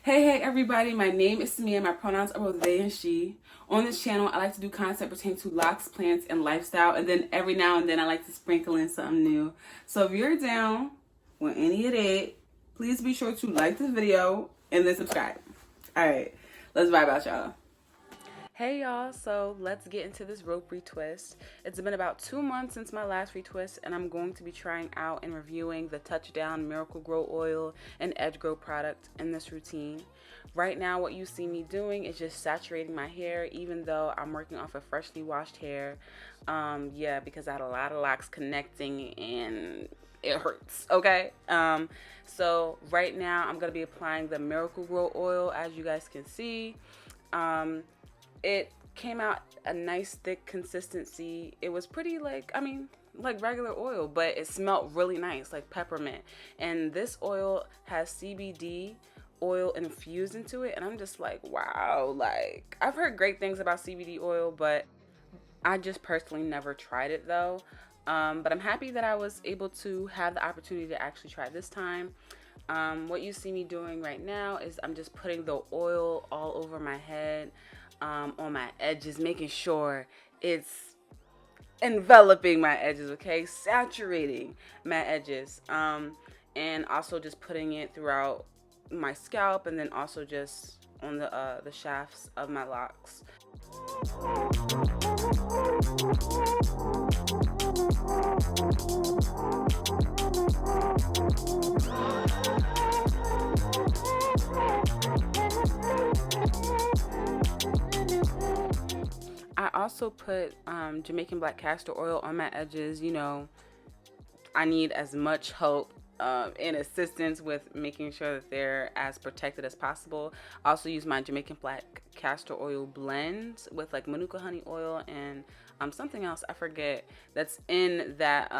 Hey everybody, my name is Samia. My pronouns are both they and she. On this channel, I like to do content pertaining to locks, plants, and lifestyle, and then every now and then I like to sprinkle in something new. So if you're down with any of that, please be sure to like this video and then subscribe. Alright, let's vibe out, y'all. Hey y'all, so let's get into this rope retwist. It's been about 2 months since my last retwist, and I'm going to be trying out and reviewing the Touchdown Miracle-Gro Oil and Edge Grow product in this routine. Right now, what you see me doing is just saturating my hair, even though I'm working off of freshly washed hair. Yeah, because I had a lot of locks connecting and it hurts, okay? So right now, I'm going to be applying the Miracle-Gro Oil, as you guys can see. It came out a nice thick consistency. It was pretty like regular oil, but it smelled really nice, like peppermint. And this oil has CBD oil infused into it, and I'm just like, wow. Like, I've heard great things about CBD oil, but I just personally never tried it though. But I'm happy that I was able to have the opportunity to actually try this time. What you see me doing right now is I'm just putting the oil all over my head, on my edges, making sure it's enveloping my edges, okay? Saturating my edges. And also just putting it throughout my scalp, and then also just on the shafts of my locks. I also put Jamaican black castor oil on my edges. You know, I need as much help and assistance with making sure that they're as protected as possible. I also use my Jamaican black castor oil blend with like Manuka honey oil and something else I forget that's in that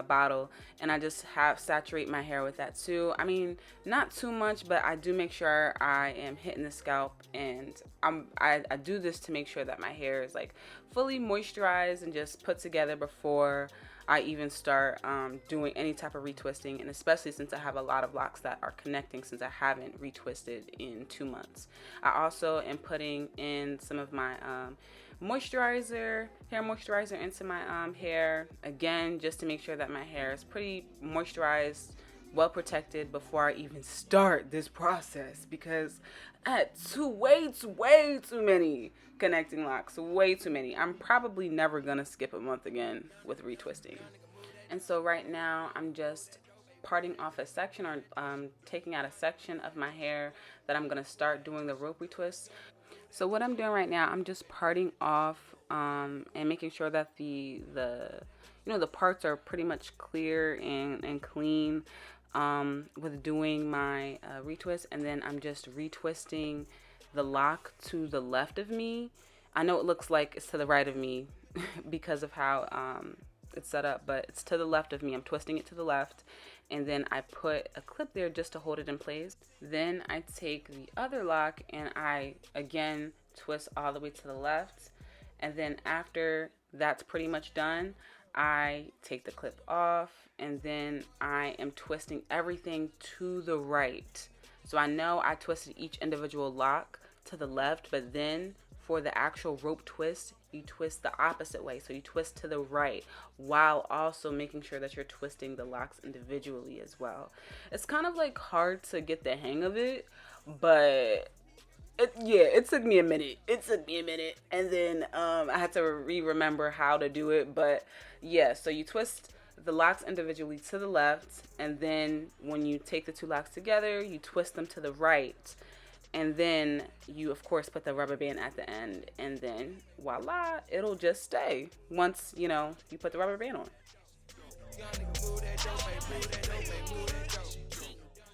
bottle, and I just saturate my hair with that too. I mean, not too much, but I do make sure I am hitting the scalp, and I do this to make sure that my hair is like fully moisturized and just put together before I even start doing any type of retwisting, and especially since I have a lot of locks that are connecting since I haven't retwisted in 2 months. I also am putting in some of my hair moisturizer into my hair, again, just to make sure that my hair is pretty moisturized, well protected before I even start this process, because I had way too many connecting locks, way too many. I'm probably never gonna skip a month again with retwisting. And so right now I'm just parting off a section, or taking out a section of my hair that I'm gonna start doing the rope retwist. So what I'm doing right now, I'm just parting off and making sure that the parts are pretty much clear and clean with doing my retwist, and then I'm just retwisting the lock to the left of me. I know it looks like it's to the right of me because of how it's set up, but it's to the left of me. I'm twisting it to the left, and then I put a clip there just to hold it in place. Then I take the other lock and I again twist all the way to the left, and then after that's pretty much done, I take the clip off, and then I am twisting everything to the right. So I know I twisted each individual lock to the left, but then for the actual rope twist, you twist the opposite way. So you twist to the right while also making sure that you're twisting the locks individually as well. It's kind of like hard to get the hang of it, but it took me a minute. And then I had to remember how to do it. But yeah, so you twist the locks individually to the left, and then when you take the two locks together, you twist them to the right. And then you, of course, put the rubber band at the end, and then voila, it'll just stay once, you put the rubber band on.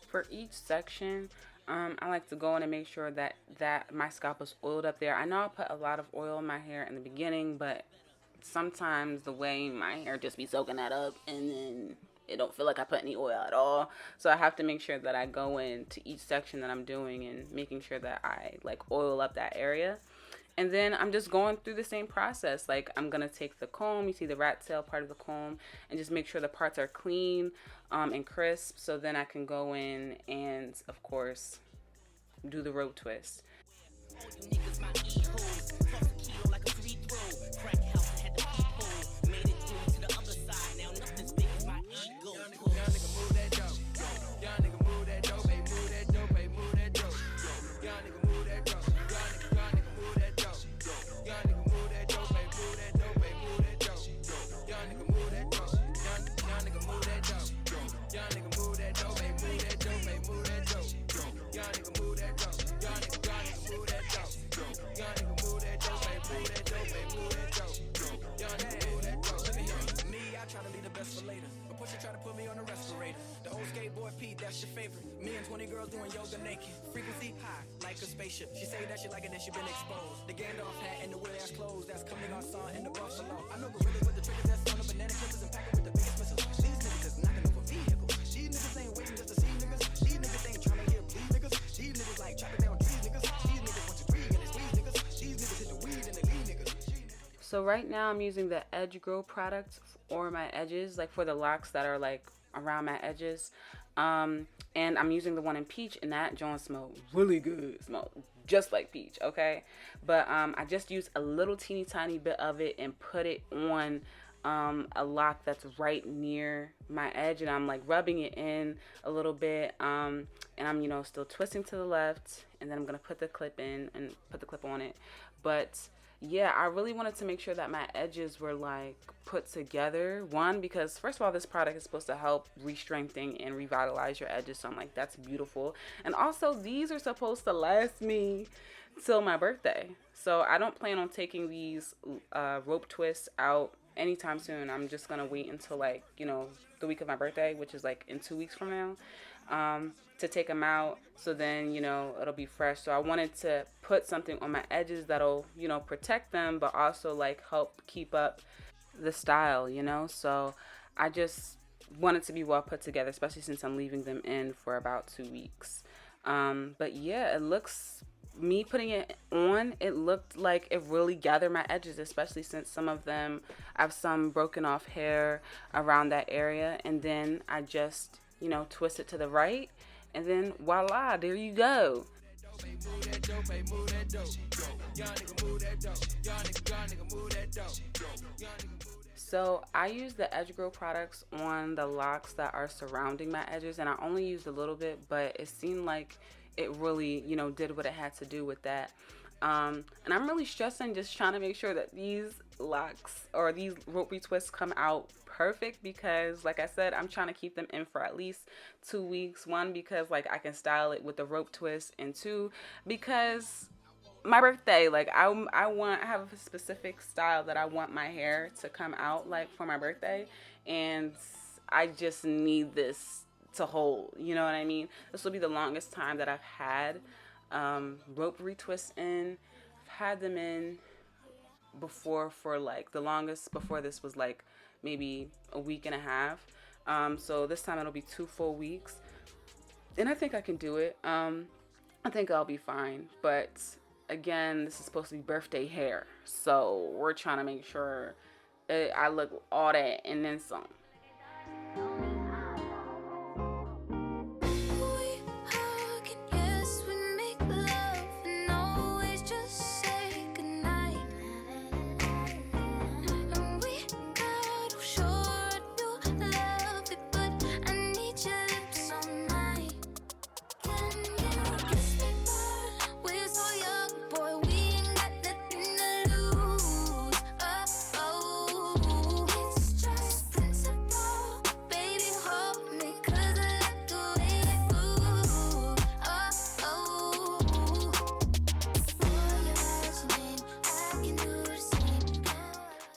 For each section, I like to go in and make sure that my scalp is oiled up there. I know I put a lot of oil in my hair in the beginning, but sometimes the way my hair just be soaking that up, and then it don't feel like I put any oil at all. So I have to make sure that I go into each section that I'm doing and making sure that I like oil up that area. And then I'm just going through the same process. Like, I'm going to take the comb, you see the rat tail part of the comb, and just make sure the parts are clean and crisp. So then I can go in and, of course, do the rope twist. That's your favorite. Me and 20 girls doing yoga naked. Frequency high, like a spaceship. She say that she like it, then she been exposed. The Gandalf hat and the weird ass clothes. That's coming on sun in the buffalo. I know gorillas with the triggers that's on the banana clippers and packing with the biggest missiles. These niggas is knocking over vehicles. These niggas ain't waiting just to see niggas. These niggas ain't trying to hear these niggas. These niggas like chopping down trees niggas. These niggas want to breathe and they squeeze niggas. These niggas hit the weed and they leave niggas. So right now I'm using the Edge Grow product or my edges, like for the locks that are like around my edges. And I'm using the one in peach, and that joint smells really good. Smells just like peach, okay? But I just used a little teeny tiny bit of it and put it on a lock that's right near my edge, and I'm like rubbing it in a little bit, and I'm, you know, still twisting to the left, and then I'm gonna put the clip in and put the clip on it. But yeah, I really wanted to make sure that my edges were like put together. One, because first of all, this product is supposed to help re-strengthen and revitalize your edges. So I'm like, that's beautiful. And also, these are supposed to last me till my birthday. So I don't plan on taking these rope twists out anytime soon. I'm just going to wait until like, you know, the week of my birthday, which is like in 2 weeks from now. To take them out, so then, you know, it'll be fresh. So I wanted to put something on my edges that'll, you know, protect them, but also like help keep up the style, you know. So I just wanted to be well put together, especially since I'm leaving them in for about 2 weeks. But yeah, it looks, me putting it on, it looked like it really gathered my edges, especially since some of them, I have some broken off hair around that area. And then I just, you know, twist it to the right, and then voila, there you go. So I use the Edge Grow products on the locks that are surrounding my edges, and I only used a little bit, but it seemed like it really, you know, did what it had to do with that. And I'm really stressing, just trying to make sure that these locks or these rope retwists come out perfect, because like I said, I'm trying to keep them in for at least 2 weeks. One, because like I can style it with the rope twist, and two, because my birthday, like I have a specific style that I want my hair to come out like for my birthday, and I just need this to hold, you know what I mean? This will be the longest time that I've had rope retwists in. I've had them in before for like the longest before this was like maybe a week and a half. So this time it'll be 2 full weeks, and I think I can do it. I think I'll be fine. But again, this is supposed to be birthday hair, so we're trying to make sure I look all that and then some.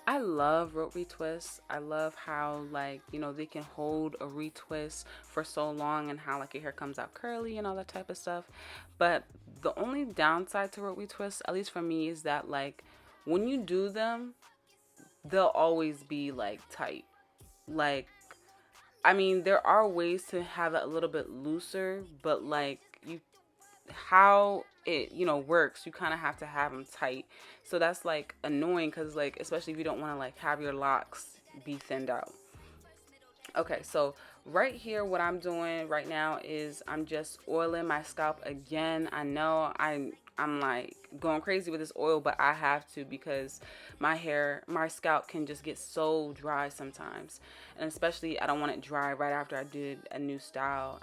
I love rope retwists. I love how, like, you know, they can hold a retwist for so long, and how like your hair comes out curly and all that type of stuff. But the only downside to rope retwists, at least for me, is that like when you do them, they'll always be like tight. Like, I mean, there are ways to have it a little bit looser, but like how it, you know, works, you kind of have to have them tight. So that's like annoying because, like, especially if you don't want to like have your locks be thinned out. Okay, so right here, what I'm doing right now is I'm just oiling my scalp again. I know I'm like going crazy with this oil, but I have to because my scalp can just get so dry sometimes, and especially I don't want it dry right after I did a new style.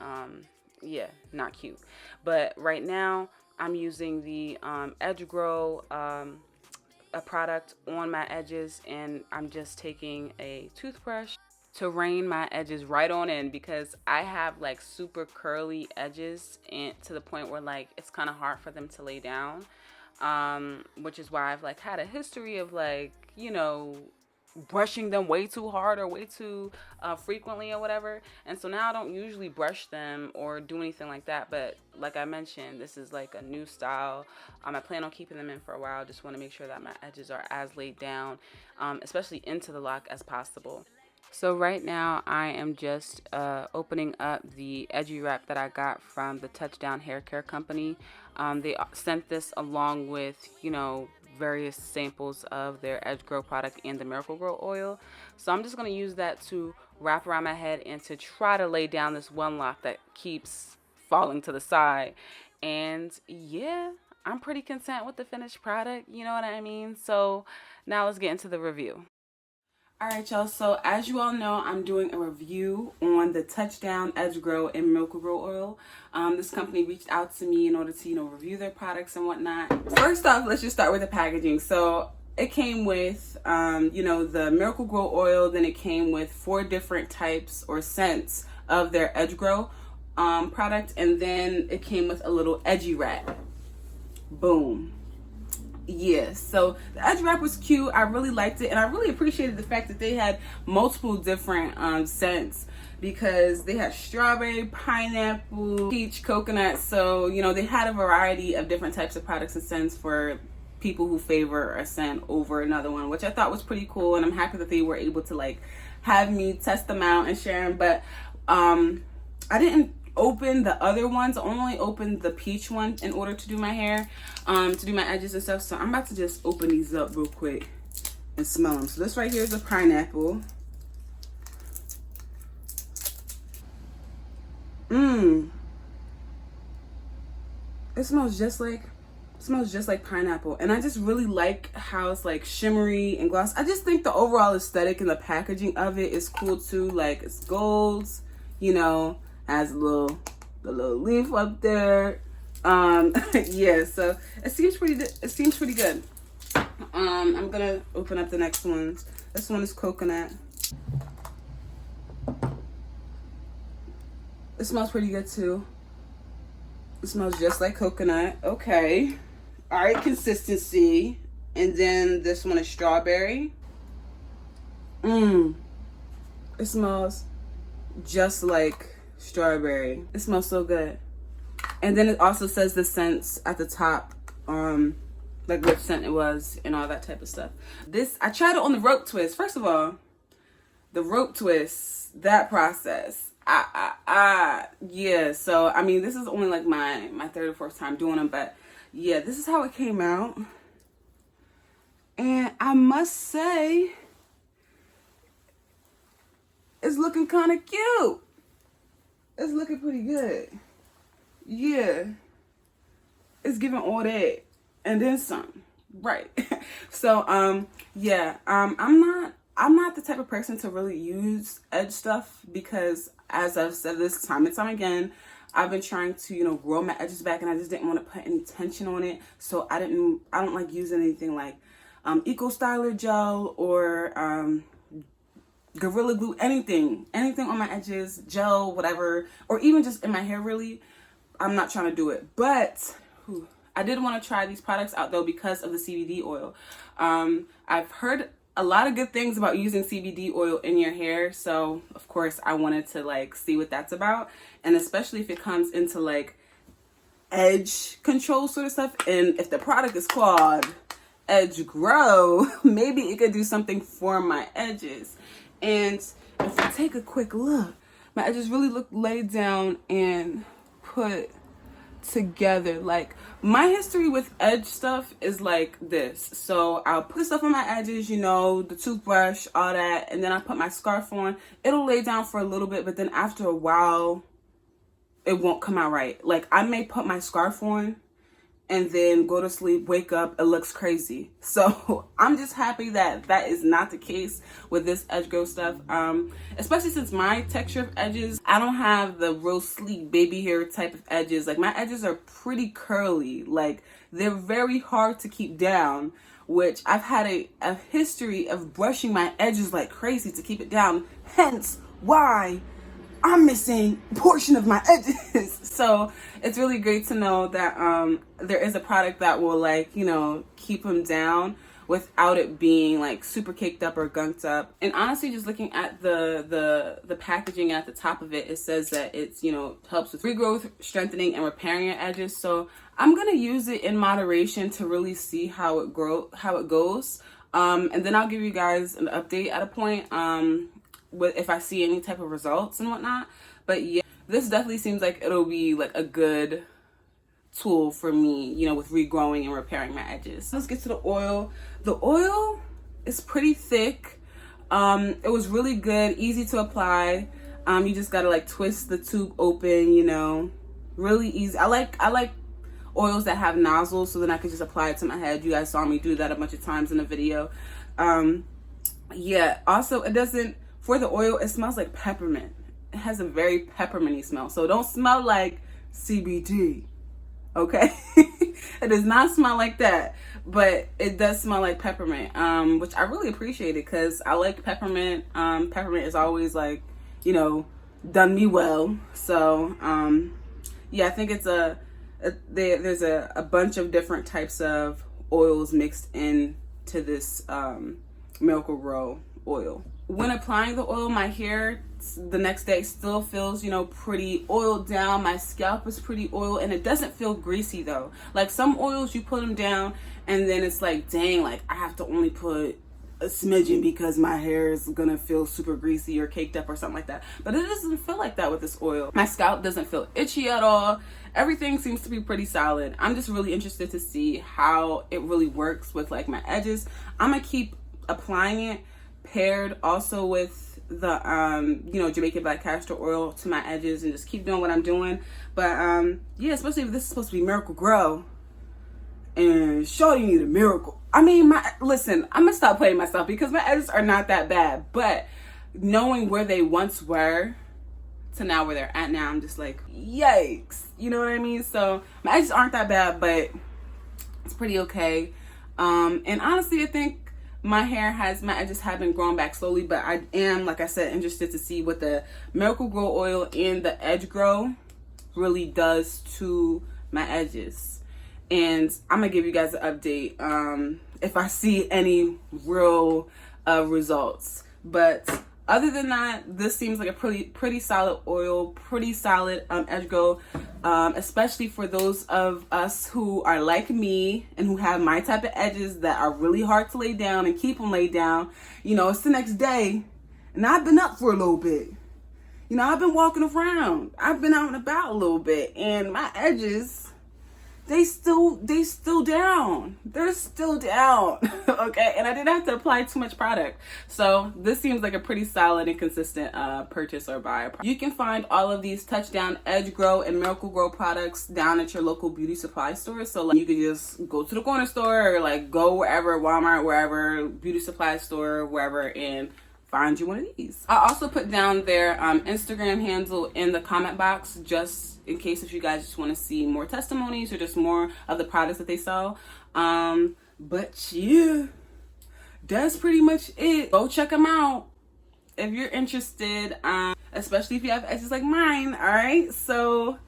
Yeah, not cute. But right now, I'm using the Edge Grow a product on my edges, and I'm just taking a toothbrush to rein my edges right on in because I have like super curly edges, and to the point where like it's kind of hard for them to lay down, which is why I've like had a history of like, you know, brushing them way too hard or way too frequently or whatever. And so now I don't usually brush them or do anything like that, but like I mentioned, this is like a new style. I plan on keeping them in for a while. Just want to make sure that my edges are as laid down, especially into the lock, as possible. So right now I am just opening up the edgy wrap that I got from the Touchdown Hair Care Company. They sent this along with, you know, various samples of their Edge Grow product and the Miracle Grow oil. So I'm just going to use that to wrap around my head and to try to lay down this one lock that keeps falling to the side. And yeah, I'm pretty content with the finished product, you know what I mean? So now let's get into the review. All right, y'all. So as you all know, I'm doing a review on the Touchdown Edge Grow and Miracle Grow oil. This company reached out to me in order to, you know, review their products and whatnot. First off, let's just start with the packaging. So it came with, you know, the Miracle Grow oil. Then it came with 4 different types or scents of their Edge Grow product. And then it came with a little edgy wrap. Boom. Yes, so the edge wrap was cute. I really liked it, and I really appreciated the fact that they had multiple different scents, because they had strawberry, pineapple, peach, coconut. So, you know, they had a variety of different types of products and scents for people who favor a scent over another one, which I thought was pretty cool. And I'm happy that they were able to like have me test them out and share them. But I didn't open the other ones. I only opened the peach one in order to do my hair, to do my edges and stuff. So I'm about to just open these up real quick and smell them. So this right here is a pineapple. It smells just like pineapple, and I just really like how it's like shimmery and gloss. I just think the overall aesthetic and the packaging of it is cool too. Like, it's golds, you know, has the little leaf up there. Yeah, so it seems pretty good. I'm gonna open up the next ones. This one is coconut. It smells pretty good too. It smells just like coconut. Okay. All right, consistency. And then this one is strawberry. It smells just like strawberry. It smells so good. And then it also says the scents at the top, like what scent it was and all that type of stuff. This, I tried it on the rope twist. First of all, the rope twist, that process, yeah. So I mean, this is only like my third or fourth time doing them, but yeah, this is how it came out. And I must say, it's looking kind of cute. It's looking pretty good. Yeah. It's giving all that and then some. Right. So, yeah, I'm not the type of person to really use edge stuff, because as I've said this time and time again, I've been trying to, you know, grow my edges back, and I just didn't want to put any tension on it. So I don't like using anything like Eco Styler gel or Gorilla Glue, anything on my edges, gel, whatever, or even just in my hair. Really, I'm not trying to do it. But I did want to try these products out though because of the CBD oil. I've heard a lot of good things about using CBD oil in your hair, so of course I wanted to like see what that's about, and especially if it comes into like edge control sort of stuff, and if the product is called Edge Grow, maybe it could do something for my edges. And if you take a quick look, my edges really look laid down and put together. Like, my history with edge stuff is like this. So I'll put stuff on my edges, you know, the toothbrush, all that, and then I put my scarf on. It'll lay down for a little bit, but then after a while, it won't come out right. Like, I may put my scarf on and then go to sleep, wake up, it looks crazy. So I'm just happy that that is not the case with this edge grow stuff. Especially since my texture of edges, I don't have the real sleek baby hair type of edges. Like, my edges are pretty curly. Like, they're very hard to keep down, which I've had a history of brushing my edges like crazy to keep it down. Hence why I'm missing a portion of my edges. So it's really great to know that there is a product that will, like, you know, keep them down without it being like super caked up or gunked up. And honestly, just looking at the packaging at the top of it, it says that it's, you know, helps with regrowth, strengthening, and repairing your edges. So I'm gonna use it in moderation to really see how it goes. And then I'll give you guys an update at a point. If I see any type of results and whatnot. But yeah, this definitely seems like it'll be like a good tool for me, you know, with regrowing and repairing my edges. Let's get to the oil. The oil is pretty thick. It was really good, easy to apply. You just gotta like twist the tube open, you know, really easy. I like oils that have nozzles, so then I can just apply it to my head. You guys saw me do that a bunch of times in the video. Yeah, also it doesn't, for the oil, it smells like peppermint. It has a very pepperminty smell. So don't smell like CBD, okay? It does not smell like that, but it does smell like peppermint, which I really appreciate it because I like peppermint. Peppermint is always like, you know, done me well. So yeah, I think it's there's a bunch of different types of oils mixed into this Miracle-Gro oil. When applying the oil, my hair the next day still feels, you know, pretty oiled down. My scalp is pretty oiled, and it doesn't feel greasy though. Like, some oils, you put them down and then it's like, dang, like I have to only put a smidgen because my hair is gonna feel super greasy or caked up or something like that. But it doesn't feel like that with this oil. My scalp doesn't feel itchy at all. Everything seems to be pretty solid. I'm just really interested to see how it really works with like my edges. I'm gonna keep applying it paired also with the you know, Jamaican black castor oil to my edges, and just keep doing what I'm doing. But yeah, especially if this is supposed to be Miracle-Gro and shorty need a miracle. I mean, listen, I'm gonna stop playing myself because my edges are not that bad, but knowing where they once were to now where they're at now, I'm just like, yikes, you know what I mean? So my edges aren't that bad, but it's pretty okay. And honestly, I think my edges have been growing back slowly, but I am, like I said, interested to see what the Miracle-Gro oil and the Edge Grow really does to my edges. And I'm gonna give you guys an update if I see any real results. But other than that, this seems like a pretty solid oil, pretty solid Edge Grow, especially for those of us who are like me and who have my type of edges that are really hard to lay down and keep them laid down. You know, it's the next day and I've been up for a little bit. You know, I've been walking around. I've been out and about a little bit, and my edges, they still down. They're still down. Okay, and I didn't have to apply too much product. So this seems like a pretty solid and consistent purchase or buy. You can find all of these Touchdown, Edge Grow, and Miracle-Gro products down at your local beauty supply store. So like, you could just go to the corner store or like go wherever, Walmart, wherever, beauty supply store, wherever, and find you one of these. I also put down their Instagram handle in the comment box, just in case if you guys just want to see more testimonies or just more of the products that they sell. But yeah, that's pretty much it. Go check them out if you're interested, especially if you have edges like mine. All right, so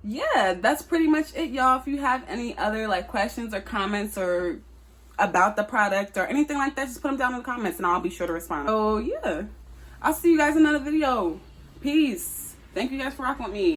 yeah, that's pretty much it, y'all. If you have any other like questions or comments or about the product or anything like that, just put them down in the comments and I'll be sure to respond. So yeah, I'll see you guys in another video. Peace. Thank you guys for rocking with me.